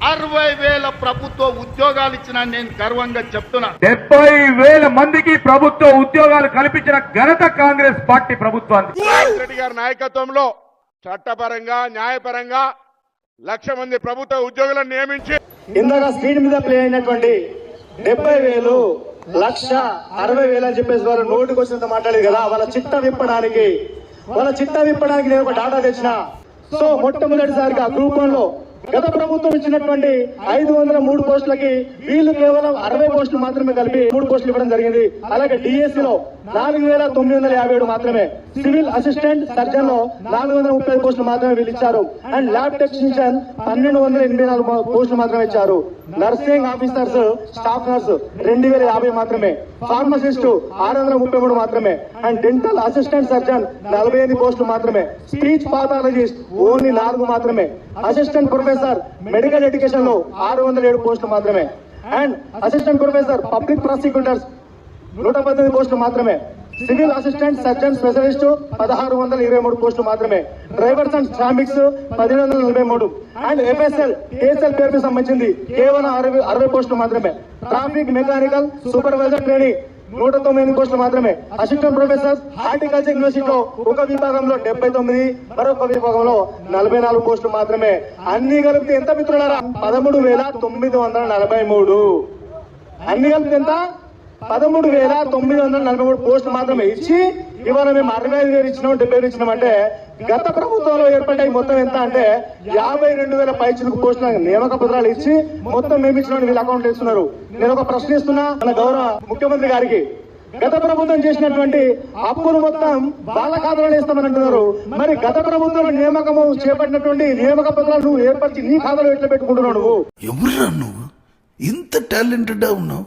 60,000 ప్రభుత్వ ఉద్యోగాలు ఇచ్చిన నేను గర్వంగా చెప్తున్నా. 70,000 మందికి ప్రభుత్వ ఉద్యోగాలు కల్పించిన ఘనత కాంగ్రెస్ పార్టీ ప్రభుత్వానికి. రెడ్డి గారి నాయకత్వంలో చట్టపరంగా న్యాయపరంగా 1,00,000 మంది ప్రభుత్వ ఉద్యోగులను నియమించి ఇందాక స్క్రీన్ మీద ప్లే అయినటువంటి 70,000 1,60,000 అని చెప్పేసి వారు నోటికి వచ్చినంత మాట్లాడేది కదా. వాళ్ళ చిట్ట విప్పడానికి నేను ఒక డాటా తెచ్చిన. సో మొట్టమొదటిసారిగా గ్రూప్ 1 లో గత ప్రభుత్వం ఇచ్చినటువంటి 503 పోస్టులకి వీళ్ళు కేవలం 60 పోస్టులు మాత్రమే కలిపి 3 పోస్టులు ఇవ్వడం జరిగింది. అలాగే డిఎస్సి లో 4,957 మాత్రమే, సివిల్ అసిస్టెంట్ సర్జన్ లో 435 పోస్టులు మాత్రమే వీళ్ళు ఇచ్చారు. అండ్ ల్యాబ్ టెక్నీషియన్ 1,284 పోస్టులు మాత్రమే ఇచ్చారు. నర్సింగ్ ఆఫీసర్స్ స్టాఫ్ నర్స్ 2,050 మాత్రమే, ఫార్మసిస్ట్ 633 మాత్రమే, అండ్ డెంటల్ అసిస్టెంట్ సర్జన్ 48 పోస్టులు మాత్రమే, స్పీచ్ పాథాలజిస్ట్ ఓన్లీ 4 మాత్రమే, అసిస్టెంట్ ప్రొఫెసర్ మెడికల్ ఎడ్యుకేషన్ లో 607 పోస్టులు మాత్రమే, and assistant professor public prosecutors 118 పోస్టులు మాత్రమే, సివిల్ అసిస్టెంట్ సర్జన్ స్పెషలిస్ట్ 1,623 పోస్టులు మాత్రమే, drivers and శ్రామిక్స్ 1,143, and FSL KSL పేరుకు సంబంధించింది కేవలం 60 పోస్టులు మాత్రమే, ట్రాఫిక్ మెకానికల్ సూపర్వైజర్ ట్రైనింగ్ 109 పోస్టులు మాత్రమే, అసిస్టెంట్ ప్రొఫెసర్ హార్టికల్చర్ యూనివర్సిటీలో ఒక విభాగంలో 79, మరొక విభాగంలో 44 పోస్టులు మాత్రమే. అన్ని కలిపితే ఎంత మిత్రులారా? 13,943. అన్ని కలిపితే ఎంత? 13,943 పోస్టులు మాత్రమే ఇచ్చి ఇవాళ మేము 65,000 ఇచ్చినాం, 70,000 ఇచ్చినాం అంటే గత ప్రభుత్వంలో ఏర్పడ్డాయి మొత్తం ఎంత అంటే 52,000 పైచిలకు పోస్టుల నియామక పత్రాలు ఇచ్చి మొత్తం మేము ఇచ్చిన వీళ్ళు అకౌంట్ ఇస్తున్నారు. నేను ఒక ప్రశ్న ఇస్తున్నా మన గౌరవ ముఖ్యమంత్రి గారికి. గత ప్రభుత్వం చేసినటువంటి అప్పులు మొత్తం వాళ్ళ ఖాతాలో ఇస్తామని అంటున్నారు. మరి గత ప్రభుత్వంలో నియామకము చేపట్టినటువంటి నియామక పత్రాలు నువ్వు ఏర్పరిచి నీ ఖాతాలో ఎట్లా పెట్టుకుంటున్నావు? నువ్వు ఎవరురా నువ్వు ఇంత టాలెంటెడ్ ఉన్నావు?